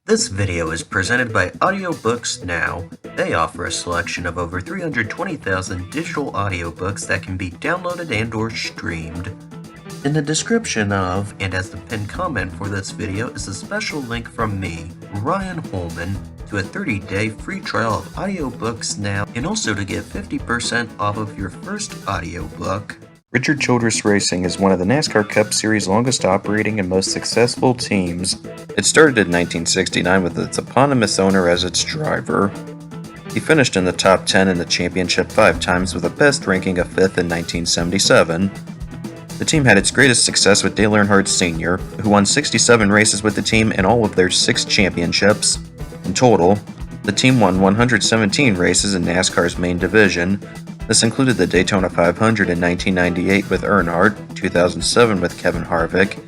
This video is presented by Audiobooks Now. They offer a selection of over 320,000 digital audiobooks that can be downloaded and/or streamed. In the description of, and as the pinned comment for this video, is a special link from me, Ryan Holman, to a 30-day free trial of Audiobooks Now, and also to get 50% off of your first audiobook. Childress Racing is one of the NASCAR Cup Series' longest operating and most successful teams. It started in 1969 with its eponymous owner as its driver. He finished in the top 10 in the championship 5 times with a best ranking of 5th in 1977. The team had its greatest success with Dale Earnhardt Sr., who won 67 races with the team in all of their 6 championships. In total, the team won 117 races in NASCAR's main division. This included the Daytona 500 in 1998 with Earnhardt, 2007 with Kevin Harvick,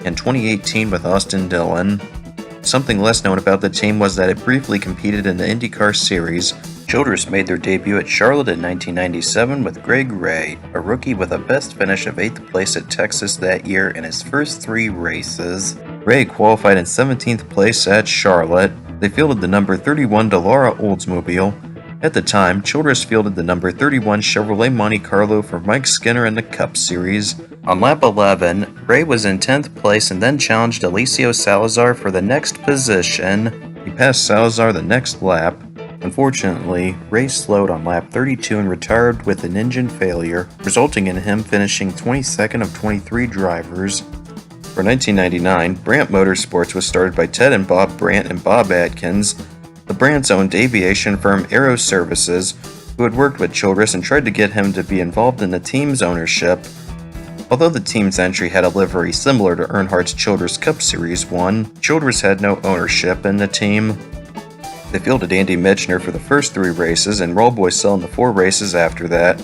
and 2018 with Austin Dillon. Something less known about the team was that it briefly competed in the IndyCar Series. Childress made their debut at Charlotte in 1997 with Greg Ray, a rookie with a best finish of 8th place at Texas that year in his first 3 races. Ray qualified in 17th place at Charlotte. They fielded the number 31 Dallara Oldsmobile. At the time, Childress fielded the number 31 Chevrolet Monte Carlo for Mike Skinner in the Cup Series. On lap 11, Ray was in 10th place and then challenged Alessio Salazar for the next position. He passed Salazar the next lap. Unfortunately, Ray slowed on lap 32 and retired with an engine failure, resulting in him finishing 22nd of 23 drivers. For 1999, Brandt Motorsports was started by Ted and Bob Brandt and Bob Atkins. The Brandts owned aviation firm Aero Services, who had worked with Childress and tried to get him to be involved in the team's ownership. Although the team's entry had a livery similar to Earnhardt's Childress Cup Series 1, Childress had no ownership in the team. They fielded Andy Michner for the first 3 races and Roll Boycell in the 4 races after that.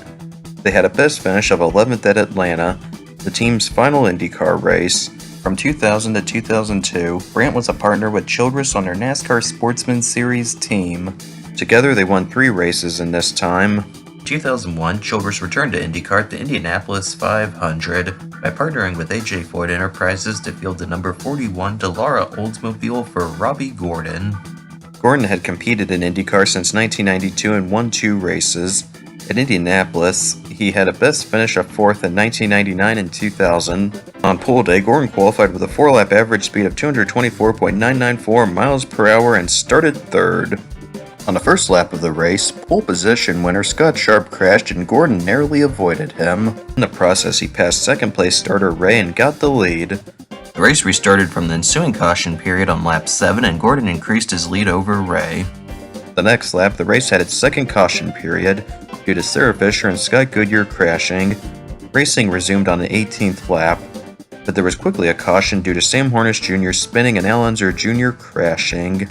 They had a best finish of 11th at Atlanta, the team's final IndyCar race. From 2000 to 2002, Brandt was a partner with Childress on their NASCAR Sportsman Series team. Together they won 3 races in this time. In 2001, Childress returned to IndyCar at the Indianapolis 500 by partnering with A.J. Foyt Enterprises to field the number 41 Dallara Oldsmobile for Robbie Gordon. Gordon had competed in IndyCar since 1992 and won 2 races. At Indianapolis, he had a best finish of 4th in 1999 and 2000. On pole day, Gordon qualified with a 4-lap average speed of 224.994 miles per hour and started 3rd. On the first lap of the race, pole position winner Scott Sharp crashed and Gordon narrowly avoided him. In the process, he passed 2nd place starter Ray and got the lead. The race restarted from the ensuing caution period on lap 7 and Gordon increased his lead over Ray. The next lap, the race had its 2nd caution period due to Sarah Fisher and Scott Goodyear crashing. Racing resumed on the 18th lap, but there was quickly a caution due to Sam Hornish Jr. spinning and Al Unser Jr. crashing.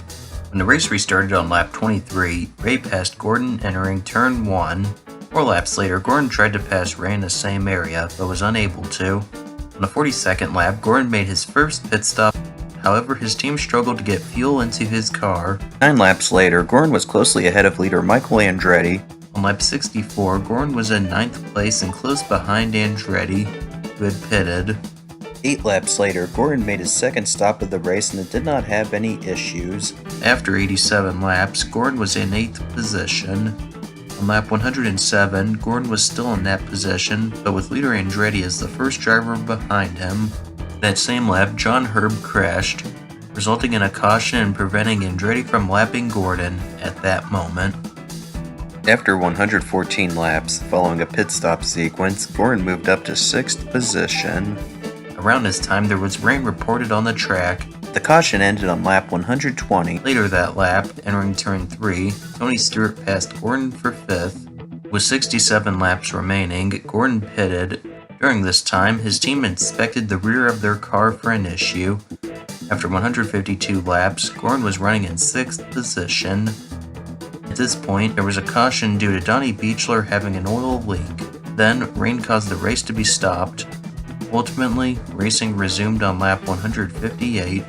When the race restarted on lap 23, Ray passed Gordon entering turn 1. 4 laps later, Gordon tried to pass Ray in the same area, but was unable to. On the 42nd lap, Gordon made his first pit stop. However, his team struggled to get fuel into his car. 9 laps later, Gordon was closely ahead of leader Michael Andretti. On lap 64, Gordon was in 9th place and close behind Andretti, who had pitted. 8 laps later, Gordon made his 2nd stop of the race and it did not have any issues. After 87 laps, Gordon was in 8th position. On lap 107, Gordon was still in that position, but with leader Andretti as the first driver behind him. That same lap, John Herb crashed, resulting in a caution and preventing Andretti from lapping Gordon at that moment. After 114 laps, following a pit stop sequence, Gordon moved up to 6th position. Around this time, there was rain reported on the track. The caution ended on lap 120. Later that lap, entering turn 3, Tony Stewart passed Gordon for 5th. With 67 laps remaining, Gordon pitted. During this time, his team inspected the rear of their car for an issue. After 152 laps, Gordon was running in 6th position. At this point, there was a caution due to Donnie Beechler having an oil leak. Then, rain caused the race to be stopped. Ultimately, racing resumed on lap 158.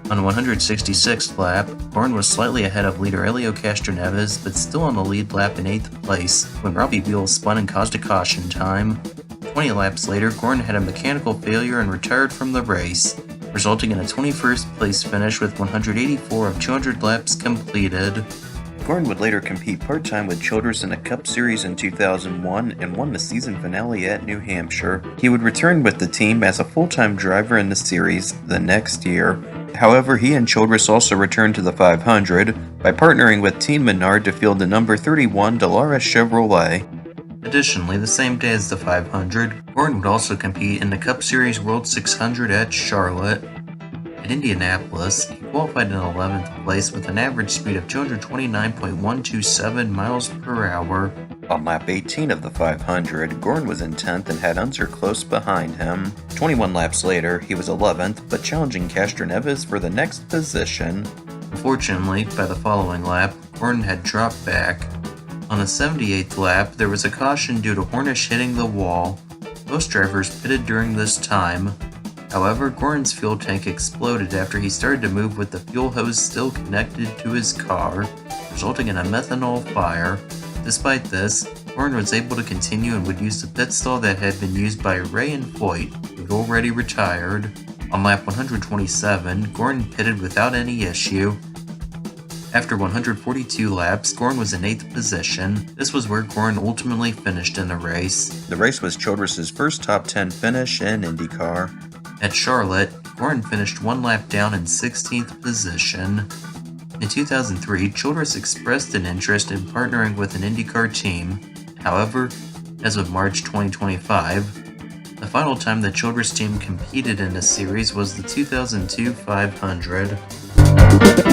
On the 166th lap, Gordon was slightly ahead of leader Helio Castroneves, but still on the lead lap in 8th place when Robbie Buell spun and caused a caution time. 20 laps later, Gordon had a mechanical failure and retired from the race. resulting in a 21st place finish with 184 of 200 laps completed. Gordon would later compete part-time with Childress in a Cup Series in 2001 and won the season finale at New Hampshire. He would return with the team as a full-time driver in the series the next year. However, he and Childress also returned to the 500 by partnering with Team Menard to field the number 31 Dolores Chevrolet. Additionally, the same day as the 500, Gordon would also compete in the Cup Series World 600 at Charlotte. At Indianapolis, he qualified in 11th place with an average speed of 229.127 miles per hour. On lap 18 of the 500, Gordon was in 10th and had Unser close behind him. 21 laps later, he was 11th, but challenging Castroneves for the next position. Unfortunately, by the following lap, Gordon had dropped back. On the 78th lap, there was a caution due to Hornish hitting the wall. Most drivers pitted during this time. However, Gordon's fuel tank exploded after he started to move with the fuel hose still connected to his car, resulting in a methanol fire. Despite this, Gordon was able to continue and would use the pit stall that had been used by Ray and Foyt, who had already retired. On lap 127, Gordon pitted without any issue. After 142 laps, Gordon was in 8th position. This was where Gordon ultimately finished in the race. The race was Childress' first top 10 finish in IndyCar. At Charlotte, Gordon finished one lap down in 16th position. In 2003, Childress expressed an interest in partnering with an IndyCar team. However, as of March 2025, the final time the Childress team competed in a series was the 2002 500.